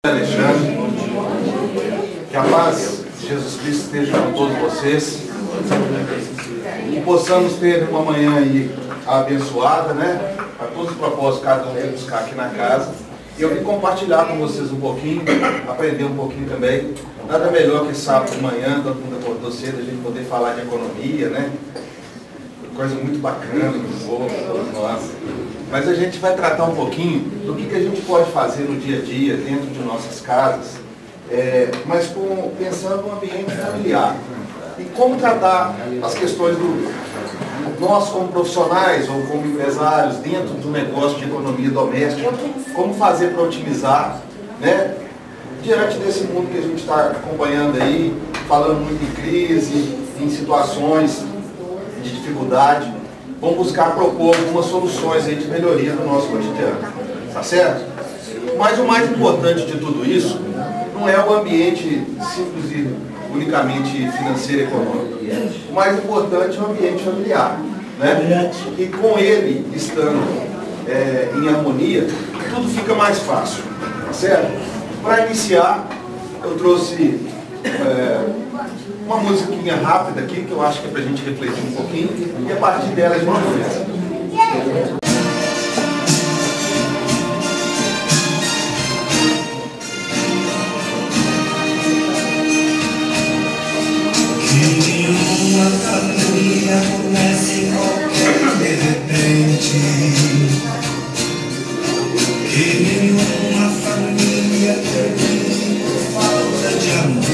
Alexandre, que a paz de Jesus Cristo esteja com todos vocês e possamos ter uma manhã aí abençoada, né? A todos os propósitos, cada um vem buscar aqui na casa. E eu vim compartilhar com vocês um pouquinho, aprender um pouquinho também. Nada melhor que sábado de manhã, todo mundo acordou cedo, a gente poder falar de economia, né? Coisa muito bacana, muito boa para todos nós. Mas a gente vai tratar um pouquinho do que a gente pode fazer no dia a dia, dentro de nossas casas, mas pensando no ambiente familiar. E como tratar as questões nós como profissionais ou como empresários dentro do negócio de economia doméstica, como fazer para otimizar, né? Diante desse mundo que a gente está acompanhando aí, falando muito em crise, em situações de dificuldade, vamos buscar propor algumas soluções aí de melhoria no nosso cotidiano, tá certo? Mas o mais importante de tudo isso não é o ambiente simples e unicamente financeiro e econômico. O mais importante é o ambiente familiar, né? E com ele estando em harmonia, tudo fica mais fácil, tá certo? Para iniciar, eu trouxe uma musiquinha rápida aqui, que eu acho que é para a gente refletir um pouquinho, e a partir dela a gente começa. Que uma família comece de repente, que nenhuma família termine por falta de amor.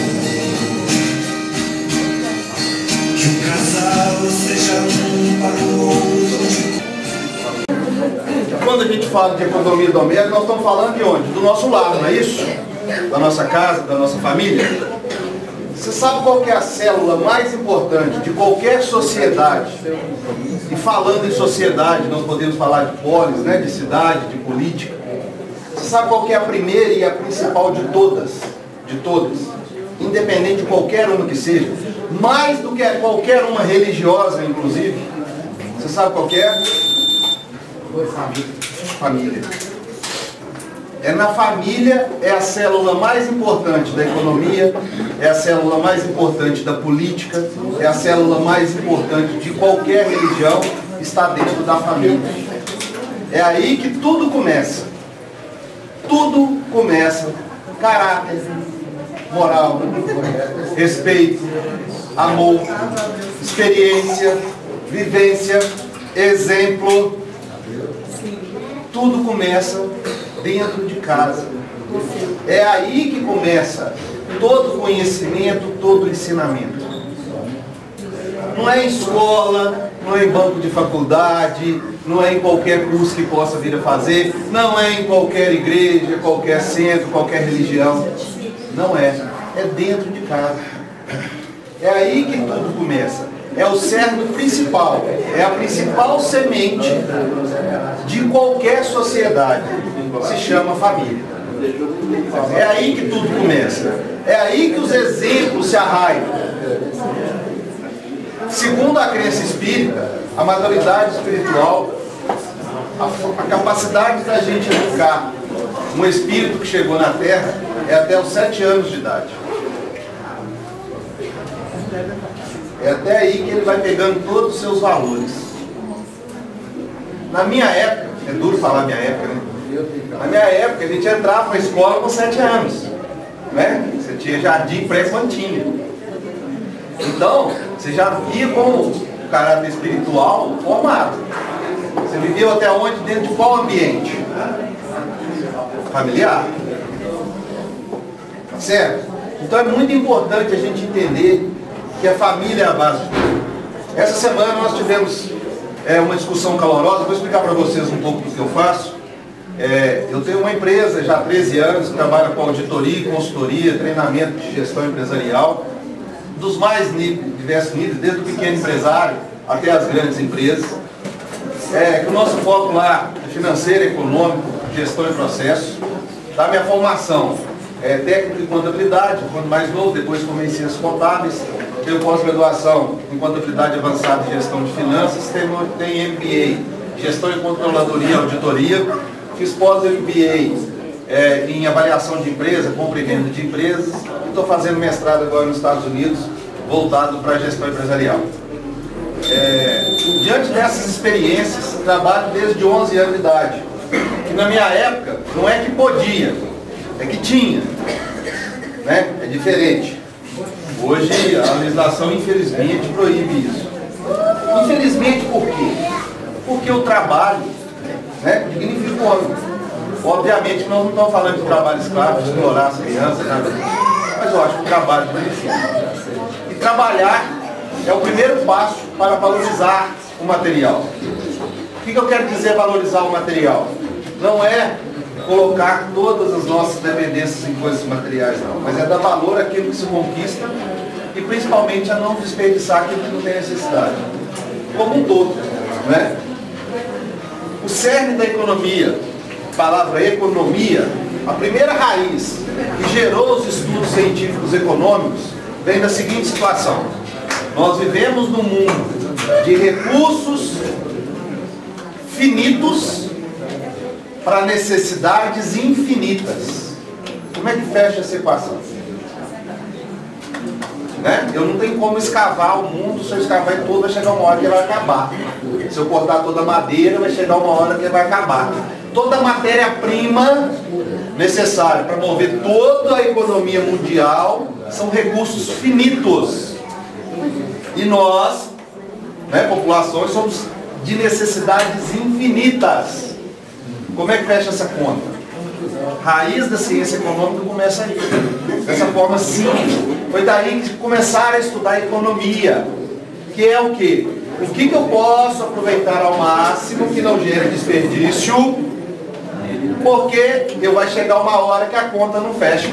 Que o casal seja um para o outro. Quando a gente fala de economia doméstica, nós estamos falando de onde? Do nosso lar, não é isso? Da nossa casa, da nossa família. Você sabe qual que é a célula mais importante de qualquer sociedade? E falando em sociedade, nós podemos falar de polis, né? De cidade, de política. Você sabe qual que é a primeira e a principal de todas? De todas. Independente de qualquer uma que seja. Mais do que qualquer uma religiosa, inclusive. Você sabe qual que é? Família. É na família, é a célula mais importante da economia, é a célula mais importante da política, é a célula mais importante de qualquer religião, está dentro da família. É aí que tudo começa. Tudo começa. Caráter, moral, respeito, amor, experiência, vivência, exemplo. Tudo começa dentro de casa. É aí que começa todo conhecimento, todo ensinamento. Não é em escola, não é em banco de faculdade, não é em qualquer curso que possa vir a fazer, não é em qualquer igreja, qualquer centro, qualquer religião. Não é. É dentro de casa. É aí que tudo começa. É o cerne principal. É a principal semente de qualquer sociedade. Se chama família. É aí que tudo começa. É aí que os exemplos se arraigam. Segundo a crença espírita, a maturidade espiritual, a capacidade da gente educar um espírito que chegou na Terra é até os 7 anos de idade. É até aí que ele vai pegando todos os seus valores. Na minha época, é duro falar minha época, né? Na minha época, a gente entrava na escola com 7 anos. Né? Você tinha jardim pré-infantil. Então, você já via com o caráter espiritual formado. Você viveu até onde? Dentro de qual ambiente? Familiar. Certo? Então é muito importante a gente entender que a família é a base de tudo. Essa semana nós tivemos uma discussão calorosa. Vou explicar para vocês um pouco do que eu faço. Eu tenho uma empresa já há 13 anos que trabalha com auditoria, consultoria, treinamento de gestão empresarial, dos mais diversos níveis, desde o pequeno empresário até as grandes empresas. Que o nosso foco lá é financeiro, econômico, gestão e processos. Da minha formação técnico em contabilidade, quando mais novo, depois formei em ciências contábeis. Tenho pós-graduação em contabilidade avançada e gestão de finanças, tenho MBA, gestão em controladoria e auditoria, fiz pós-MBA em avaliação de empresa, compra e venda de empresas, e estou fazendo mestrado agora nos Estados Unidos, voltado para a gestão empresarial. Diante dessas experiências, trabalho desde 11 anos de idade. E na minha época, não é que podia, é que tinha. Né? É diferente. Hoje a legislação, infelizmente, proíbe isso. Infelizmente por quê? Porque o trabalho, né, dignifica o homem. Obviamente nós não estamos falando de trabalho escravo, de explorar as crianças, nada disso. Mas eu acho que o trabalho dignifica. E trabalhar é o primeiro passo para valorizar o material. O que eu quero dizer valorizar o material? Não é colocar todas as nossas dependências em coisas materiais, não. Mas é dar valor àquilo que se conquista e principalmente a não desperdiçar aquilo que não tem necessidade. Como um todo, né? O cerne da economia, a palavra economia, a primeira raiz que gerou os estudos científicos econômicos vem da seguinte situação. Nós vivemos num mundo de recursos finitos para necessidades infinitas. Como é que fecha essa equação? Né? Eu não tenho como escavar o mundo, se eu escavar em todo, vai chegar uma hora que ele vai acabar. Se eu cortar toda a madeira, vai chegar uma hora que ele vai acabar. Toda a matéria-prima necessária para mover toda a economia mundial são recursos finitos. E nós, né, populações, somos de necessidades infinitas. Como é que fecha essa conta? Raiz da ciência econômica começa aí. Dessa forma simples. Foi daí que começaram a estudar economia. Que é o quê? O que eu posso aproveitar ao máximo que não gere desperdício, porque vai chegar uma hora que a conta não fecha.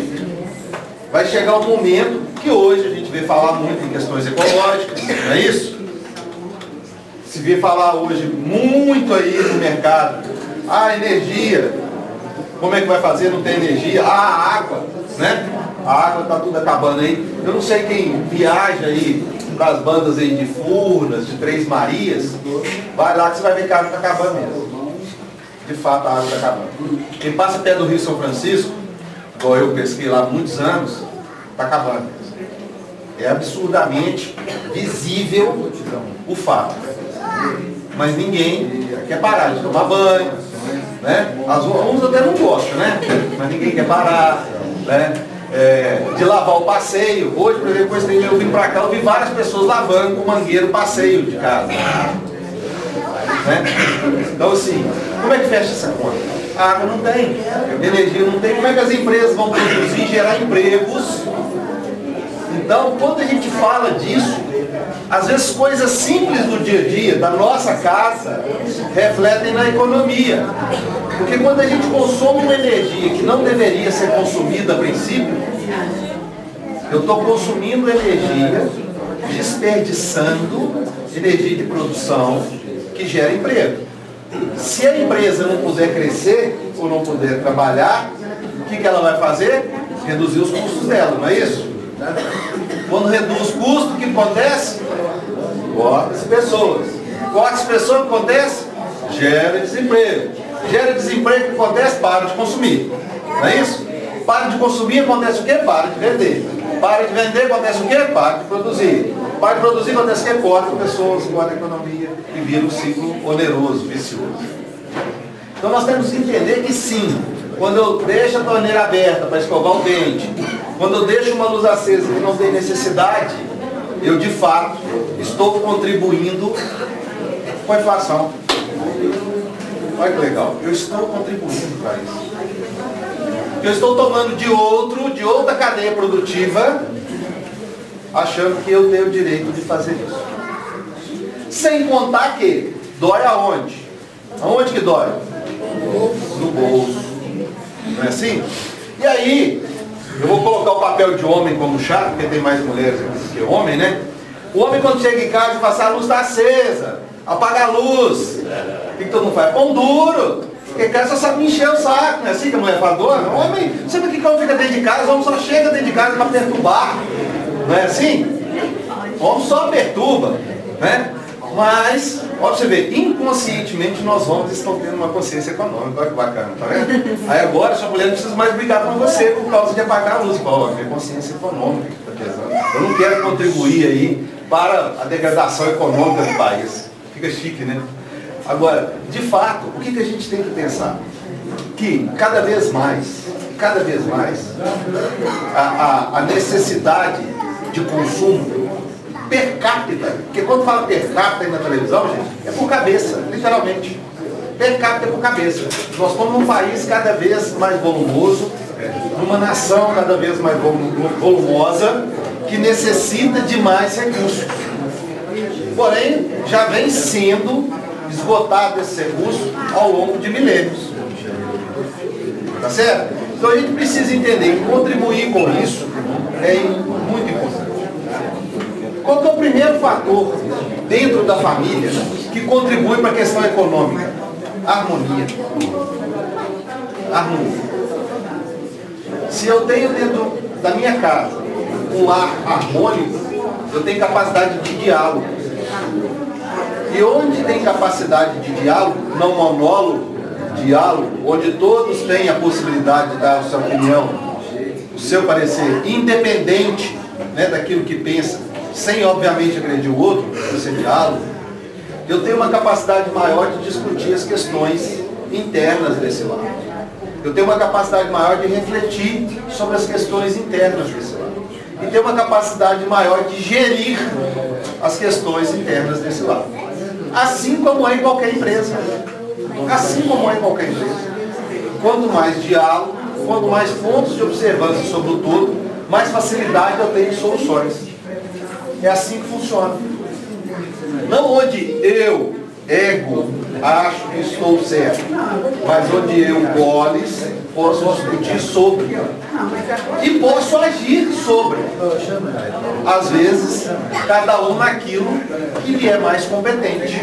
Vai chegar um momento que hoje a gente vê falar muito em questões ecológicas, não é isso? Se vê falar hoje muito aí no mercado, energia, como é que vai fazer? Não tem energia. A água, né? A água está tudo acabando aí. Eu não sei quem viaja aí para as bandas aí de Furnas, de Três Marias, vai lá que você vai ver que a água está acabando mesmo. De fato a água está acabando. Quem passa perto do Rio São Francisco, igual eu pesquei lá há muitos anos, está acabando. É absurdamente visível o fato. Mas ninguém quer parar de tomar banho, né? Uns até não gostam, né? Mas ninguém quer parar, né? De lavar o passeio. Hoje, por exemplo, quando eu vim pra cá, eu vi várias pessoas lavando com mangueiro o passeio de casa, né? Então assim, como é que fecha essa conta? A água não tem, energia não tem. Como é que as empresas vão produzir e gerar empregos? Então, quando a gente fala disso, às vezes coisas simples do dia a dia, da nossa casa, refletem na economia. Porque quando a gente consome uma energia que não deveria ser consumida a princípio, eu estou consumindo energia, desperdiçando energia de produção que gera emprego. Se a empresa não puder crescer ou não puder trabalhar, o que ela vai fazer? Reduzir os custos dela, não é isso? Quando reduz o custo, o que acontece? Corta as pessoas. Corta as pessoas, o que acontece? Gera desemprego. Gera desemprego, o que acontece? Para de consumir. Não é isso? Para de consumir, acontece o quê? Para de vender. Para de vender, acontece o quê? Para de produzir. Para de produzir, acontece o quê? Corta pessoas, corta a economia e vira um ciclo oneroso, vicioso. Então nós temos que entender que sim, quando eu deixo a torneira aberta para escovar o dente, quando eu deixo uma luz acesa que não tem necessidade, eu de fato estou contribuindo com a inflação. Olha que legal, eu estou contribuindo para isso. Eu estou tomando de outra cadeia produtiva, achando que eu tenho o direito de fazer isso. Sem contar que dói aonde? Aonde que dói? No bolso. Não é assim? E aí, eu vou colocar o papel de homem como chato, porque tem mais mulheres aqui do que homem, né? O homem quando chega em casa e fala assim, a luz está acesa, apaga a luz. O que todo mundo faz? Pão duro. Porque cara só sabe encher o saco, não é assim que a mulher fala? O homem, sabe por que o homem fica dentro de casa? O homem só chega dentro de casa para perturbar. Não é assim? O homem só perturba, né? Mas, ó, você vê, inconscientemente nós estão tendo uma consciência econômica. Olha que bacana, tá vendo? Aí agora sua mulher não precisa mais brigar com você por causa de apagar a luz. Ó, minha consciência econômica que está pesando. Eu não quero contribuir aí para a degradação econômica do país. Fica chique, né? Agora, de fato, o que a gente tem que pensar? Que cada vez mais, a necessidade de consumo per capita, porque quando fala per capita aí na televisão, gente, é por cabeça, literalmente. Per capita é por cabeça. Nós estamos num país cada vez mais volumoso, numa nação cada vez mais volumosa, que necessita de mais recursos. Porém, já vem sendo esgotado esse recurso ao longo de milênios. Tá certo? Então a gente precisa entender que contribuir com isso é muito importante. Qual que é o primeiro fator dentro da família que contribui para a questão econômica? Harmonia. Harmonia. Se eu tenho dentro da minha casa um lar harmônico, eu tenho capacidade de diálogo. E onde tem capacidade de diálogo, não monólogo, diálogo, onde todos têm a possibilidade de dar a sua opinião, o seu parecer, independente, né, daquilo que pensa, sem obviamente agredir o outro, esse diálogo, eu tenho uma capacidade maior de discutir as questões internas desse lado. Eu tenho uma capacidade maior de refletir sobre as questões internas desse lado. E tenho uma capacidade maior de gerir as questões internas desse lado. Assim como é em qualquer empresa. Assim como é em qualquer empresa. Quanto mais diálogo, quanto mais pontos de observância sobre o todo, mais facilidade eu tenho de soluções. É assim que funciona. Não onde eu, ego, acho que estou certo, mas onde eu, Goles, posso discutir sobre e posso agir sobre. Às vezes, cada um naquilo que lhe é mais competente.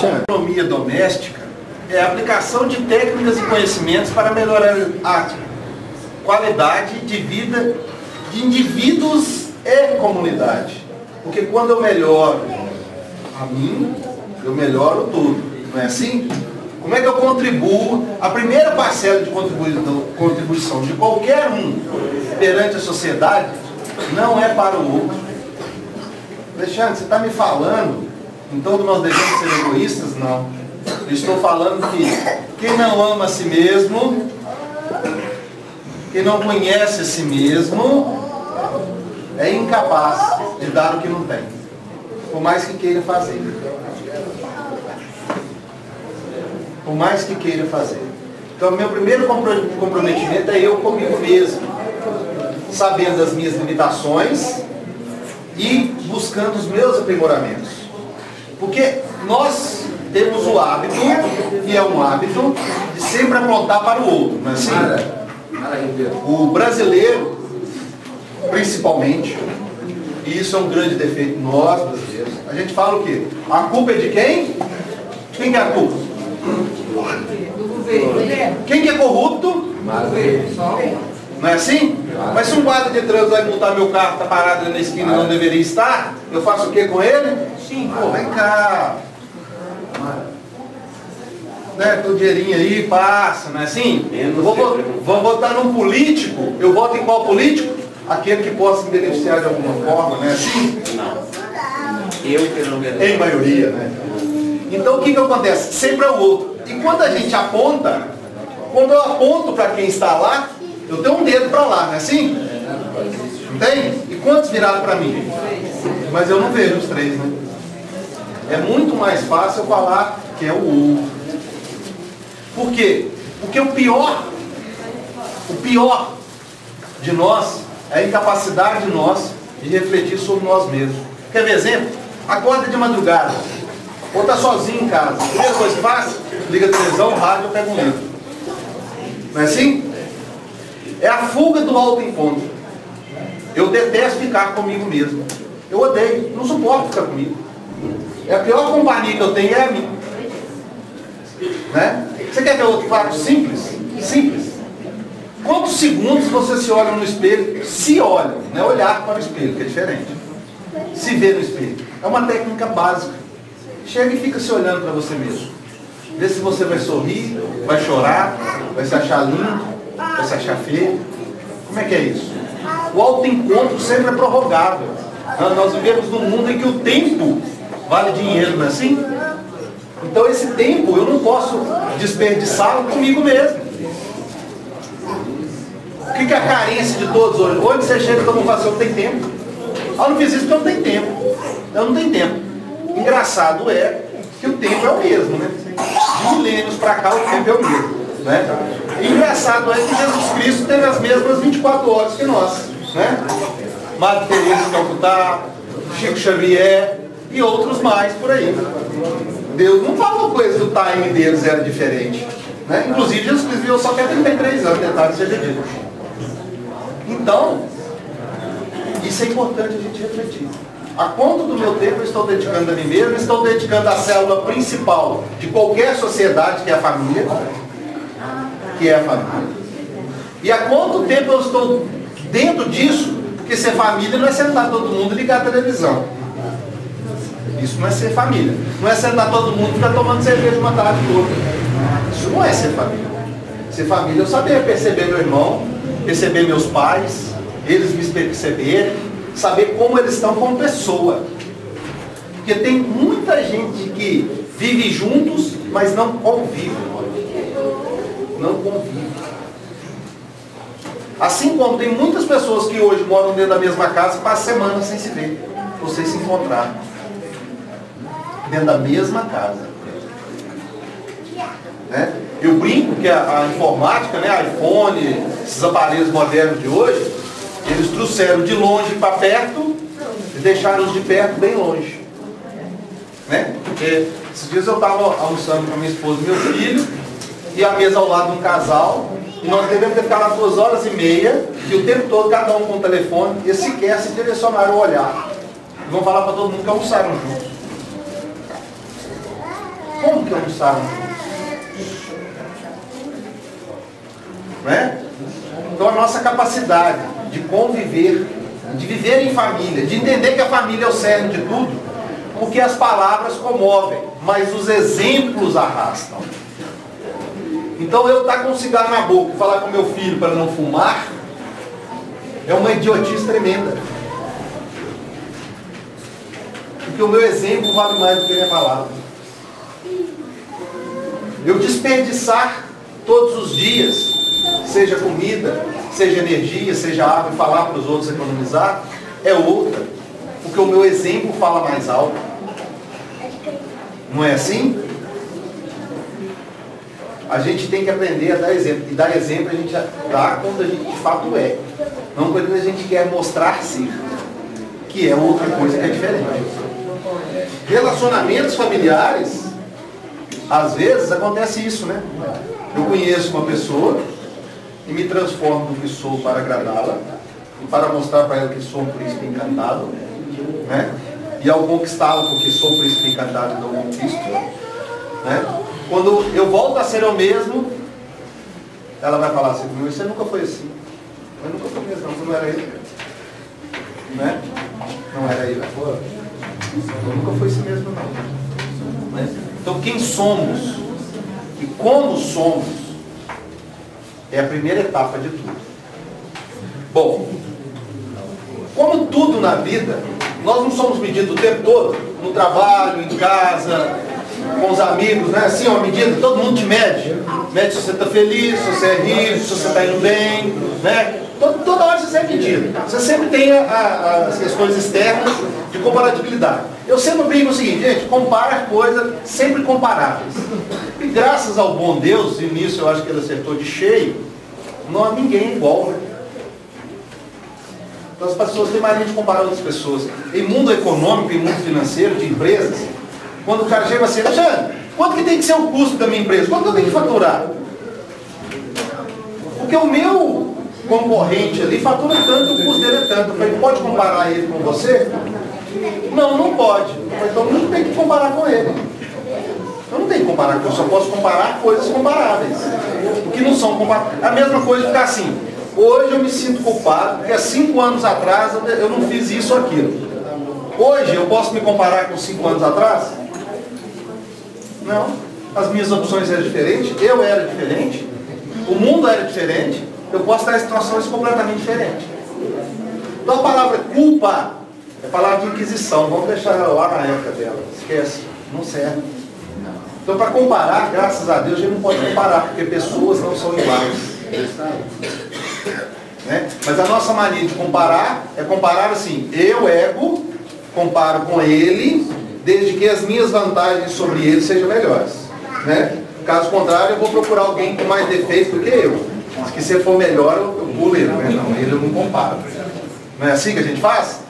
A economia doméstica é a aplicação de técnicas e conhecimentos para melhorar a qualidade de vida de indivíduos e comunidade. Porque quando eu melhoro a mim, eu melhoro tudo. Não é assim? Como é que eu contribuo? A primeira parcela de contribuição de qualquer um perante a sociedade não é para o outro. Alexandre, você está me falando, então nós devemos ser egoístas? Não. Eu estou falando que quem não ama a si mesmo, quem não conhece a si mesmo, é incapaz de dar o que não tem, por mais que queira fazer. Por mais que queira fazer. Então, meu primeiro comprometimento é eu comigo mesmo, sabendo as minhas limitações e buscando os meus aprimoramentos. Porque nós temos o hábito, e é um hábito, de sempre apontar para o outro, não é assim? O brasileiro, principalmente, e isso é um grande defeito nós brasileiros, a gente fala o quê? A culpa é de quem? Quem que é a culpa? Quem que é corrupto? Não é assim? Mas se um guarda de trânsito vai multar meu carro, está parado na esquina e não deveria estar, eu faço o que com ele? Sim. Pô, vem cá. Né, com o dinheirinho aí, passa, não é assim? Vou votar num político, eu voto em qual político? Aquele que possa me beneficiar de alguma forma, não é assim? Não. Eu que não beneficio. Em maioria, né? Então o que acontece? Sempre é o outro. E quando a gente aponta, quando eu aponto para quem está lá, eu tenho um dedo para lá, não é assim? Não tem? E quantos viraram para mim? Mas eu não vejo os três, né? É muito mais fácil eu falar que é o outro. Por quê? Porque o pior de nós é a incapacidade de nós de refletir sobre nós mesmos. Quer ver exemplo? Acorda de madrugada, ou está sozinho em casa. A primeira coisa que faz, liga a televisão, rádio, eu pego um livro. Não é assim? É a fuga do autoencontro. Eu detesto ficar comigo mesmo. Eu odeio, não suporto ficar comigo. É a pior companhia que eu tenho é a minha. Né? Você quer ver outro fato simples? Simples. Quantos segundos você se olha no espelho? Se olha, não é olhar para o espelho, que é diferente. Se vê no espelho. É uma técnica básica. chega e fica se olhando para você mesmo. Vê se você vai sorrir, vai chorar, vai se achar lindo, vai se achar feio. Como é que é isso? O autoencontro sempre é prorrogável. Nós vivemos num mundo em que o tempo vale dinheiro, não é assim? Então esse tempo eu não posso desperdiçá-lo comigo mesmo. O que é a carência de todos hoje? Onde você chega e todo mundo fala assim, eu não tenho tempo. Eu não fiz isso porque eu não tenho tempo. Eu não tenho tempo. Engraçado é que o tempo é o mesmo, né? De milênios para cá o tempo é o mesmo, né? E engraçado é que Jesus Cristo teve as mesmas 24 horas que nós, né? Madre Teresa de Calcutá, Chico Xavier e outros mais por aí. Deus não falou coisa do time deles era diferente, né? Inclusive Jesus Cristo viveu só até 33 anos, detalhe seja dito. Então, isso é importante a gente refletir. A quanto do meu tempo eu estou dedicando a mim mesmo? Estou dedicando à célula principal de qualquer sociedade, que é a família. E há quanto tempo eu estou dentro disso? Porque ser família não é sentar todo mundo e ligar a televisão. Isso não é ser família. Não é sentar todo mundo e ficar tomando cerveja uma tarde toda. Isso não é ser família. Ser família é eu saber perceber meu irmão, perceber meus pais, eles me perceberem, saber como eles estão como pessoa. Porque tem muita gente que vive juntos, mas não convive. Não convive. Assim como tem muitas pessoas que hoje moram dentro da mesma casa e passam semanas sem se ver, ou sem se encontrar. Dentro da mesma casa. Né? Eu brinco que a informática, né, iPhone, esses aparelhos modernos de hoje, eles trouxeram de longe para perto e deixaram os de perto bem longe. Né? Porque esses dias eu estava almoçando com a minha esposa e meu filho, e a mesa ao lado de um casal, e nós devemos ter ficado 2h30, e o tempo todo cada um com o telefone, e sequer se direcionaram o olhar. E vão falar para todo mundo que almoçaram juntos. Como que almoçaram juntos? Né? Então a nossa capacidade de conviver, de viver em família, de entender que a família é o cerne de tudo, porque as palavras comovem, mas os exemplos arrastam. Então eu estar com um cigarro na boca e falar com meu filho para não fumar, é uma idiotice tremenda. Porque o meu exemplo vale mais do que a minha palavra. Eu desperdiçar todos os dias, seja comida, seja energia, seja água, e falar para os outros economizar, é outra. Porque o meu exemplo fala mais alto. Não é assim? A gente tem que aprender a dar exemplo. E dar exemplo a gente dá quando a gente de fato é. Não quando a gente quer mostrar ser. Que é outra coisa que é diferente. Relacionamentos familiares, às vezes acontece isso, né? Eu conheço uma pessoa e me transformo no que sou para agradá-la, e para mostrar para ela que sou um príncipe encantado, né? E ao conquistá-la porque sou um príncipe encantado e não conquisto, né? Quando eu volto a ser eu mesmo, ela vai falar assim, você nunca foi assim. Eu nunca fui mesmo, não era ele. Né? Não era ele. Eu nunca fui assim mesmo, não. Né? Então quem somos e como somos é a primeira etapa de tudo. Bom, como tudo na vida, nós não somos medidos o tempo todo, no trabalho, em casa, com os amigos, né? Assim, uma medida, todo mundo te mede. Mede se você está feliz, se você é rico, se você está indo bem, né? Toda hora você é medido. Você sempre tem as questões externas de comparatibilidade. Eu sempre brinco o seguinte, gente, compara coisas sempre comparáveis. E graças ao bom Deus, e nisso eu acho que ele acertou de cheio, não há ninguém igual, né? Então as pessoas têm mania de comparar outras pessoas. Em mundo econômico, em mundo financeiro, de empresas, quando o cara chega assim, Alexandre, quanto que tem que ser o custo da minha empresa? Quanto eu tenho que faturar? Porque o meu concorrente ali fatura tanto, o custo dele é tanto. Eu falei, pode comparar ele com você? Não, não pode. Então não tem que comparar com ele. Eu não tenho que comparar com ele, eu só posso comparar coisas comparáveis. O que não são comparáveis. A mesma coisa ficar assim, hoje eu me sinto culpado, porque há 5 anos atrás eu não fiz isso ou aquilo. Hoje eu posso me comparar com 5 anos atrás? Não. As minhas opções eram diferentes, eu era diferente, o mundo era diferente, eu posso estar em situações completamente diferentes. Então a palavra culpa é palavra de inquisição, vamos deixar ela lá na época dela, esquece, não serve. Então para comparar, graças a Deus, a gente não pode comparar, porque pessoas não são iguais. Né? Mas a nossa mania de comparar é comparar assim, eu, ego, comparo com ele, desde que as minhas vantagens sobre ele sejam melhores. Né? Caso contrário, eu vou procurar alguém com mais defeitos do que eu. Que se for melhor, eu pulo ele. Mas não, ele eu não comparo. Não é assim que a gente faz?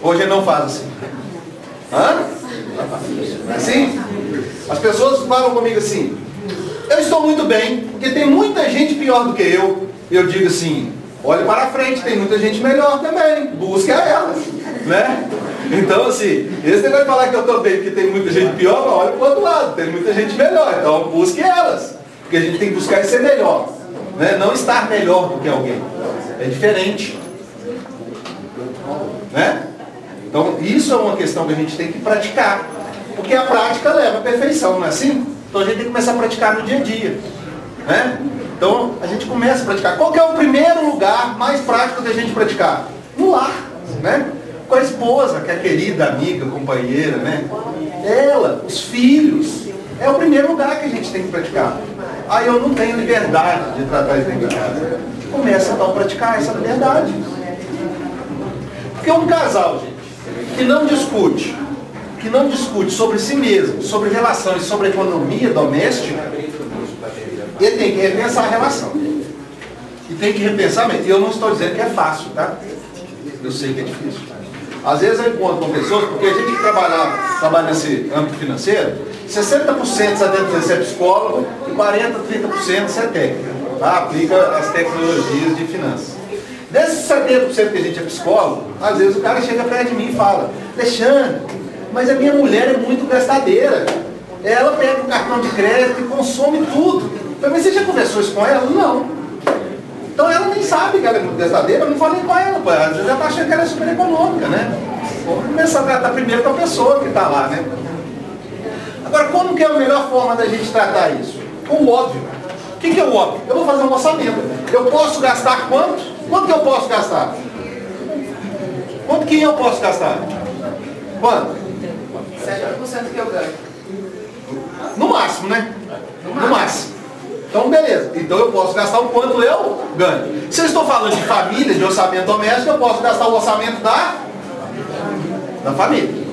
Hoje não faz assim. Hã? Não é assim? As pessoas falam comigo assim, eu estou muito bem, porque tem muita gente pior do que eu. Eu digo assim, olhe para frente, tem muita gente melhor também. Busque a elas. Né? Então assim, esse vai falar que eu estou bem porque tem muita gente pior, mas olha para o outro lado, tem muita gente melhor, então busque elas. Porque a gente tem que buscar ser melhor, né? Não estar melhor do que alguém. É diferente. Né? Então isso é uma questão que a gente tem que praticar. Porque a prática leva à perfeição, não é assim? Então a gente tem que começar a praticar no dia a dia. Né? Então a gente começa a praticar. Qual que é o primeiro lugar mais prático da gente praticar? No lar. Né? Com a esposa, que é a querida amiga, companheira, né? Ela, os filhos, é o primeiro lugar que a gente tem que praticar. Aí eu não tenho liberdade de tratar isso dentro de casa. Começa então a praticar essa liberdade. Porque um casal, gente, que não discute sobre si mesmo, sobre relações, sobre economia doméstica, ele tem que repensar a relação. E tem que repensar mesmo. E eu não estou dizendo que é fácil, tá? Eu sei que é difícil. Às vezes eu encontro com pessoas, porque a gente que trabalha nesse âmbito financeiro, 60%, 70% é psicólogo e 40%, 30% é técnica. Tá? Aplica as tecnologias de finanças. Desses 70% que a gente é psicólogo, às vezes o cara chega perto de mim e fala, Alexandre, mas a minha mulher é muito gastadeira. Ela pega o cartão de crédito e consome tudo. Mas você já conversou isso com ela? Não. Então ela nem sabe que ela é muito gastadeira, eu não falei com ela, pô. Às vezes ela está achando que ela é super econômica, né? Vamos começar a tratar primeiro com a pessoa que está lá, né? Agora, como que é a melhor forma da gente tratar isso? Com o óbvio. O que é o óbvio? Eu vou fazer um orçamento. Eu posso gastar quanto? Quanto que eu posso gastar? Quanto que eu posso gastar? Quanto? 70% que eu ganho. No máximo, né? No máximo. Então, beleza. Então eu posso gastar o quanto eu ganho. Se eu estou falando de família, de orçamento doméstico, eu posso gastar o orçamento da família.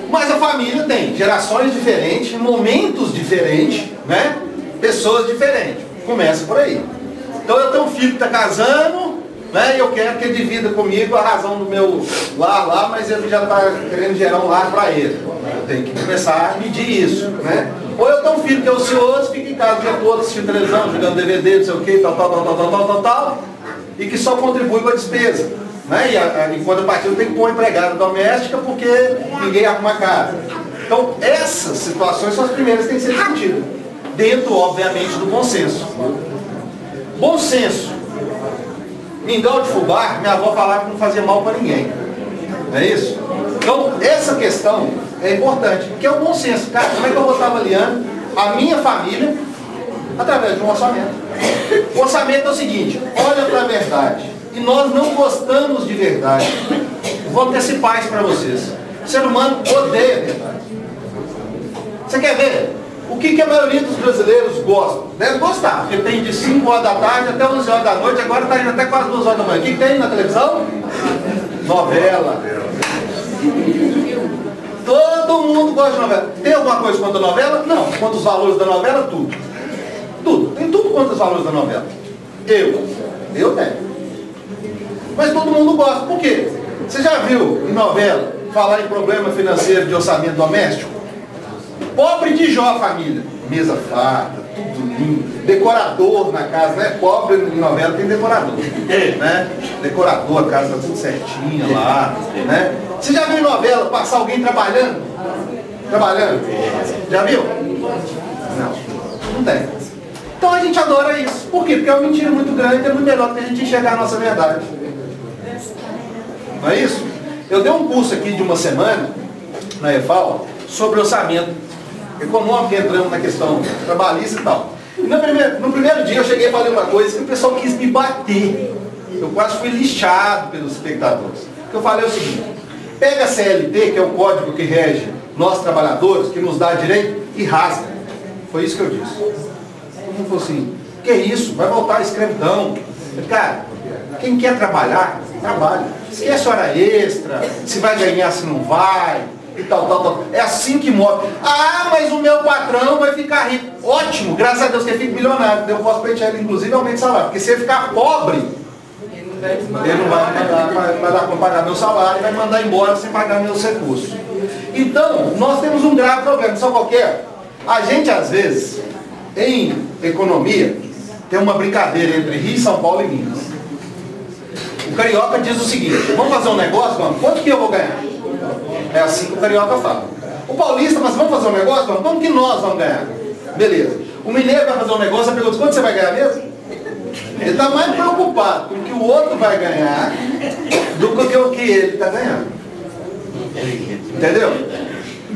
Mas a família tem gerações diferentes, momentos diferentes, né? Pessoas diferentes. Começa por aí. Então eu tenho um filho que está casando, né? E eu quero que ele divida comigo a razão do meu lar lá, mas ele já está querendo gerar um lar para ele. Eu tenho que começar a medir isso, né? Ou eu tenho um filho que é ocioso, fica em casa o dia todo assistindo televisão, jogando DVD, não sei o que, tal, e que só contribui com a despesa. Né? E quando partir eu tenho que pôr empregada doméstica porque ninguém arruma casa. Então essas situações são as primeiras que têm que ser discutidas. Dentro, obviamente, do bom senso. Bom senso. Mingau de fubá, minha avó falava que não fazia mal para ninguém. Não é isso? Então, essa questão é importante, porque é o bom senso. Cara, como é que eu vou estar avaliando a minha família através de um orçamento? O orçamento é o seguinte, olha para a verdade. E nós não gostamos de verdade. Vou antecipar isso para vocês. O ser humano odeia a verdade. Você quer ver? O que a maioria dos brasileiros gosta? Deve gostar, porque tem de 5 horas da tarde até 11 horas da noite, agora está indo até quase 2 horas da manhã. O que tem na televisão? Novela. Todo mundo gosta de novela. Tem alguma coisa contra a novela? Não. Contra os valores da novela? Tudo. Tudo. Tem tudo contra os valores da novela. Eu tenho. Mas todo mundo gosta. Por quê? Você já viu em novela falar em problema financeiro de orçamento doméstico? Pobre de Jó a família. Mesa farta, tudo lindo. Decorador na casa, né? Pobre em novela tem decorador. Né? Decorador, a casa tá tudo certinha lá. Né? Você já viu em novela passar alguém trabalhando? Já viu? Não tem. Então a gente adora isso. Por quê? Porque é uma mentira muito grande, é muito melhor do que a gente enxergar a nossa verdade. Não é isso? Eu dei um curso aqui de uma semana, na EFAL, sobre orçamento. econômica, entramos na questão trabalhista e tal. E no primeiro dia eu cheguei e falei uma coisa que o pessoal quis me bater. Eu quase fui lixado pelos espectadores. Eu falei o seguinte: pega a CLT, que é o código que rege nós trabalhadores, que nos dá direito, e rasga. Foi isso que eu disse. Todo mundo falou assim: que isso? Vai voltar à escravidão. Cara, quem quer trabalhar, trabalha. Esquece hora extra, se vai ganhar, se não vai, e tal. É assim que move. Ah, mas o meu patrão vai ficar rico. Ótimo, graças a Deus que ele fica milionário. Eu posso pleitear ele, inclusive, aumente o salário. Porque se ele ficar pobre, ele não vai dar para pagar meu salário e vai mandar embora sem pagar meus recursos. Então, nós temos um grave problema, só qualquer. A gente, às vezes, em economia, tem uma brincadeira entre Rio, São Paulo e Minas. O carioca diz o seguinte: vamos fazer um negócio, vamos, quanto que eu vou ganhar? É assim que o carioca fala. O paulista, mas vamos fazer um negócio, vamos, quanto que nós vamos ganhar? Beleza. O mineiro vai fazer um negócio, pergunta: quanto você vai ganhar mesmo? Ele está mais preocupado com o que o outro vai ganhar do que o que ele está ganhando. Entendeu?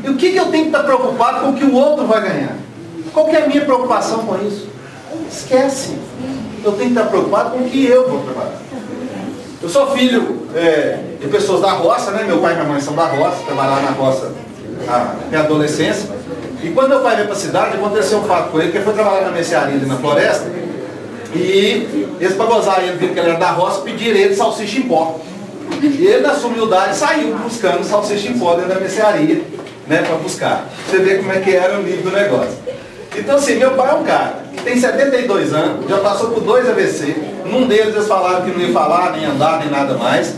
E o que eu tenho que estar preocupado com o que o outro vai ganhar? Qual que é a minha preocupação com isso? Esquece. Eu tenho que estar preocupado com o que eu vou trabalhar. Eu sou filho de pessoas da roça, né? Meu pai e minha mãe são da roça, trabalharam na roça na minha adolescência. E quando meu pai veio para a cidade, aconteceu um fato com ele, que ele foi trabalhar na mercearia ali na floresta. E eles, para gozar ele, viram que ele era da roça, pediram ele salsicha em pó. E ele, na sua humildade, saiu buscando salsicha em pó dentro da mercearia, né, para buscar. Você vê como é que era o nível do negócio. Então, assim, meu pai é um cara que tem 72 anos, já passou por 2 AVC. Num deles eles falaram que não ia falar, nem andar, nem nada mais.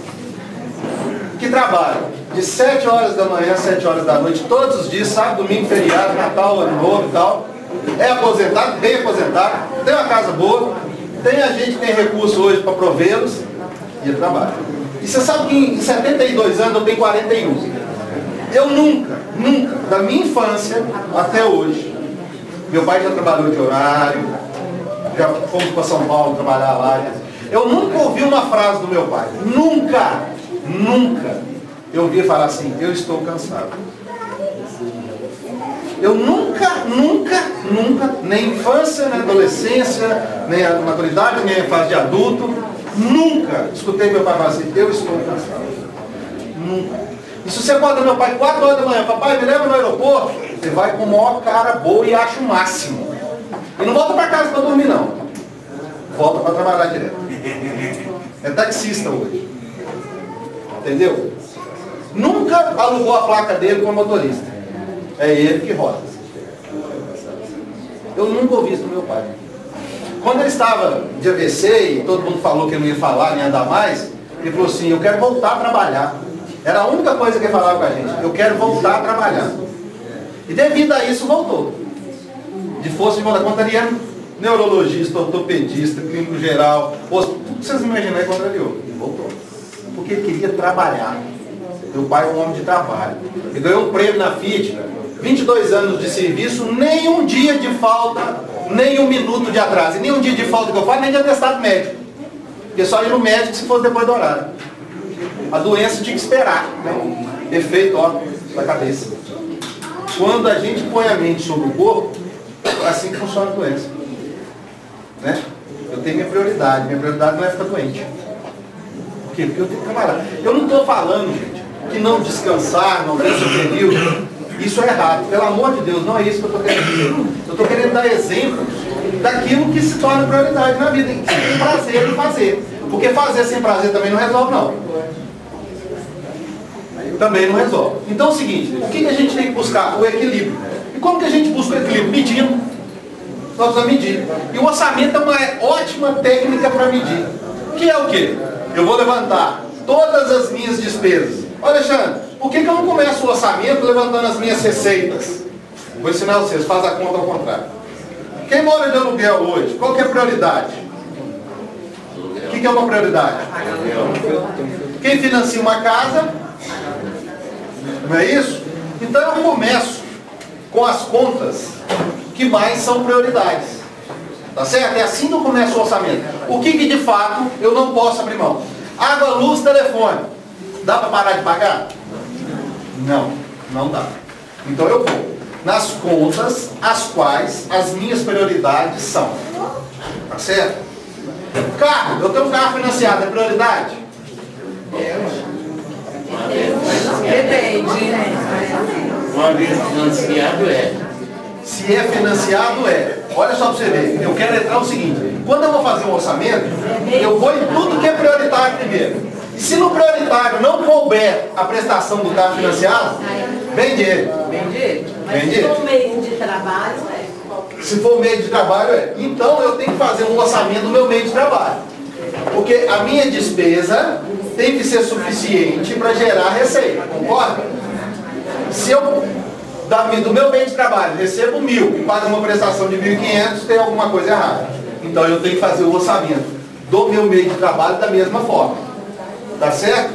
Que trabalha de 7 horas da manhã a 7 horas da noite, todos os dias, sábado, domingo, feriado, Natal, Ano Novo e tal. É aposentado, bem aposentado, tem uma casa boa, tem a gente que tem recurso hoje para provê-los, e ele trabalha. E você sabe que em 72 anos eu tenho 41. Eu nunca, da minha infância até hoje, meu pai já trabalhou de horário, já fomos para São Paulo trabalhar lá. Eu nunca ouvi uma frase do meu pai. Nunca eu ouvi falar assim: eu estou cansado. Eu nunca, nem infância, nem adolescência, nem a maturidade, nem a fase de adulto, nunca escutei meu pai falar assim: eu estou cansado. Nunca. E se você acorda meu pai 4 horas da manhã: papai, me leva no aeroporto, você vai com a maior cara boa e acha o máximo. E não volta para casa para dormir, não. Volta para trabalhar direto. É taxista hoje. Entendeu? Nunca alugou a placa dele como motorista. É ele que roda. Eu nunca ouvi isso do meu pai. Quando ele estava de AVC e todo mundo falou que ele não ia falar, nem andar mais, ele falou assim: eu quero voltar a trabalhar. Era a única coisa que ele falava com a gente: eu quero voltar a trabalhar. E devido a isso voltou. De força de vontade, ele era neurologista, ortopedista, clínico geral, vocês imaginam aí quando ele voltou. Porque ele queria trabalhar. Meu pai é um homem de trabalho. Ele ganhou um prêmio na Fiat, 22 anos de serviço, nem um dia de falta, nem um minuto de atraso. E nem um dia de falta que eu falo, nem de atestado médico. Porque só ir no médico se fosse depois do horário. A doença tinha que esperar, né? Efeito, ó, na cabeça. Quando a gente põe a mente sobre o corpo, é assim que funciona a doença. Né? Eu tenho minha prioridade não é ficar doente. Por quê? Porque eu tenho que trabalhar. Eu não estou falando, gente, que não descansar, não ter seu período, isso é errado. Pelo amor de Deus, não é isso que eu estou querendo dizer. Eu estou querendo dar exemplos daquilo que se torna prioridade na vida, e que tem prazer em fazer. Porque fazer sem prazer também não resolve, não. Também não resolve. Então é o seguinte: o que a gente tem que buscar? O equilíbrio. E como que a gente busca o equilíbrio? Medindo. Nós precisamos medir. E o orçamento é uma ótima técnica para medir. Que é o quê? Eu vou levantar todas as minhas despesas. Olha, Alexandre, por que eu não começo o orçamento levantando as minhas receitas? Vou ensinar vocês, faz a conta ao contrário. Quem mora de aluguel hoje, qual que é a prioridade? O que é uma prioridade? Quem financia uma casa, não é isso? Então eu começo com as contas que mais são prioridades. Tá certo? É assim que eu começo o orçamento. O que de fato eu não posso abrir mão? Água, luz, telefone. Dá para parar de pagar? Não, não dá. Então eu vou. nas contas as quais as minhas prioridades são. Tá certo? Carro, eu tenho um carro financiado, é prioridade? Depende. Uma vez financiado é. Se é financiado, é. Olha só para você ver, eu quero entrar no seguinte, quando eu vou fazer um orçamento, eu vou em tudo que é prioritário primeiro. E se no prioritário não couber a prestação do carro financiado, vende ele. Mas se for meio de trabalho, é. Se for meio de trabalho, é. Então eu tenho que fazer um orçamento do meu meio de trabalho. Porque a minha despesa tem que ser suficiente para gerar receita, concorda? Se eu, do meu meio de trabalho, recebo 1.000 e pago uma prestação de 1.500, tem alguma coisa errada. Então eu tenho que fazer o orçamento do meu meio de trabalho da mesma forma. Tá certo?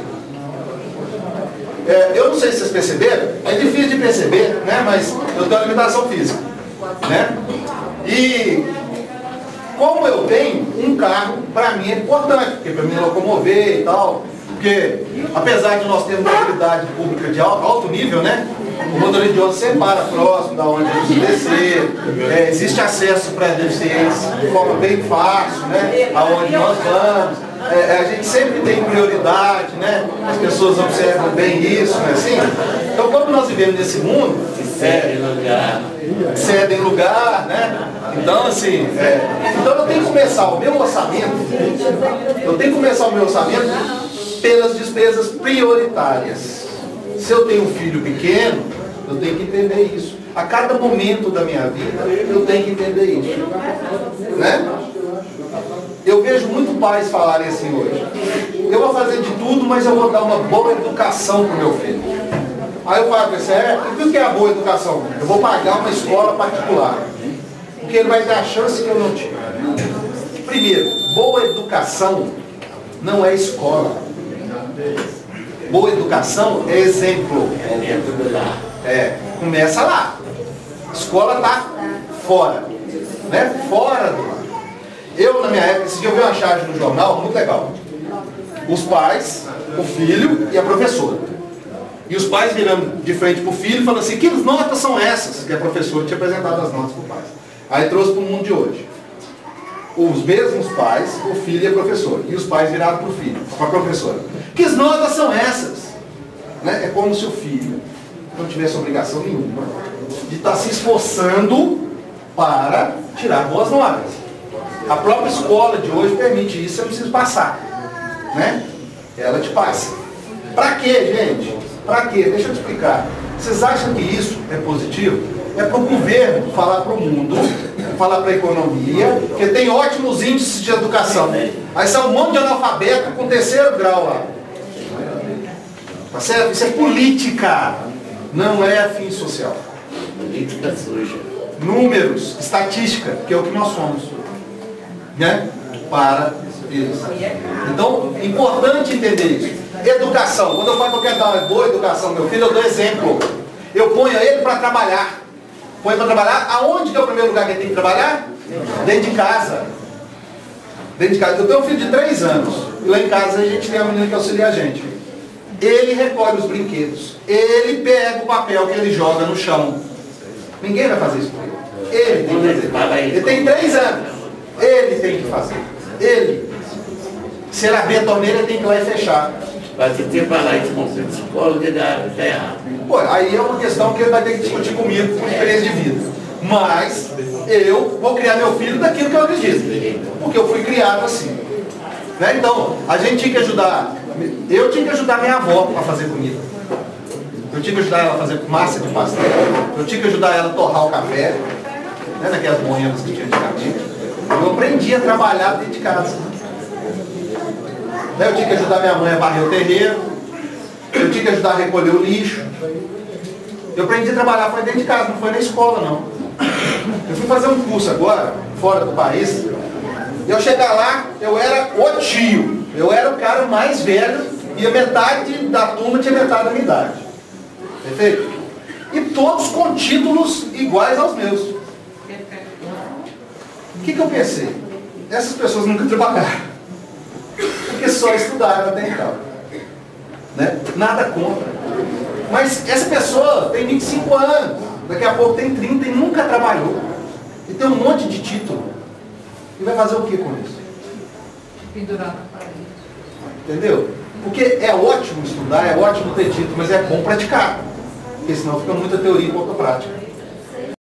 Eu não sei se vocês perceberam, é difícil de perceber, né? Mas eu tenho uma limitação física, né? E como eu tenho um carro, para mim é importante, porque para me locomover e tal, porque apesar de nós termos uma atividade pública de alto nível, né? O motorista de ônibus sempre para próximo da onde a gente descer, existe acesso para deficientes de forma bem fácil, né? Aonde nós vamos. A gente sempre tem prioridade, né? As pessoas observam bem isso, né? Assim? Então, como nós vivemos nesse mundo, cede em lugar, né? Então, assim, então eu tenho que começar o meu orçamento, pelas despesas prioritárias. Se eu tenho um filho pequeno, eu tenho que entender isso. A cada momento da minha vida, eu tenho que entender isso, né? Eu vejo muitos pais falarem assim hoje, eu vou fazer de tudo, mas eu vou dar uma boa educação para o meu filho. Aí eu falo para você, e o que é a boa educação? Eu vou pagar uma escola particular, porque ele vai ter a chance que eu não tive. Primeiro, boa educação não é escola. Boa educação é exemplo. Começa lá. Escola está fora, né? Fora do lar. Eu, na minha época, esse dia eu vi uma charge no jornal, muito legal. Os pais, o filho e a professora. E os pais virando de frente para o filho e falando assim, que notas são essas? Que a professora tinha apresentado as notas para o pai. Aí trouxe para o mundo de hoje. Os mesmos pais, o filho e a professora. E os pais viraram para o filho, para a professora. Que notas são essas? Né? É como se o filho não tivesse obrigação nenhuma de estar se esforçando para tirar boas notas. A própria escola de hoje permite isso, você não precisa passar, né? Ela te passa. Pra quê, gente? Pra quê? Deixa eu te explicar. Vocês acham que isso é positivo? É para o governo falar para o mundo, falar para a economia, que tem ótimos índices de educação. Aí sai um monte de analfabeto com 3º grau lá. Tá certo? Isso é política, não é fim social. Política suja. Números, estatística, que é o que nós somos, né? Para eles. Então, importante entender isso. Educação. Quando eu falo que eu quero dar uma boa educação ao meu filho, eu dou exemplo. Eu ponho ele para trabalhar. Põe para trabalhar. Aonde que é o primeiro lugar que ele tem que trabalhar? Dentro de casa. Dentro de casa. Eu tenho um filho de 3 anos. E lá em casa a gente tem uma menina que auxilia a gente. Ele recolhe os brinquedos. Ele pega o papel que ele joga no chão. Ninguém vai fazer isso por ele. Ele tem que fazer. Ele tem 3 anos. Ele tem que fazer. Ele. Se ele abrir a torneira, ele tem que ir lá e fechar. Mas se você falar isso com o seu psicólogo, está errado. Pô, aí é uma questão que ele vai ter que discutir comigo por experiência de vida. Mas eu vou criar meu filho daquilo que eu acredito. Porque eu fui criado assim. Né? Então, a gente tinha que ajudar. Eu tinha que ajudar minha avó a fazer comida. Eu tinha que ajudar ela a fazer massa de pastel. Eu tinha que ajudar ela a torrar o café. Né? Naquelas moedas que tinha antigamente. Eu aprendi a trabalhar dentro de casa. Eu tinha que ajudar minha mãe a varrer o terreiro. Eu tinha que ajudar a recolher o lixo. Eu aprendi a trabalhar, foi dentro de casa, não foi na escola não. Eu fui fazer um curso agora, fora do país. E eu chegar lá, eu era o tio. Eu era o cara mais velho e a metade da turma tinha metade da minha idade. Perfeito? E todos com títulos iguais aos meus. O que eu pensei? Essas pessoas nunca trabalharam. Porque só estudaram até então. Né? Nada contra. Mas essa pessoa tem 25 anos. Daqui a pouco tem 30 e nunca trabalhou. E tem um monte de título. E vai fazer o que com isso? Pendurar na parede. Entendeu? Porque é ótimo estudar, é ótimo ter título, mas é bom praticar. Porque senão fica muita teoria e pouca prática.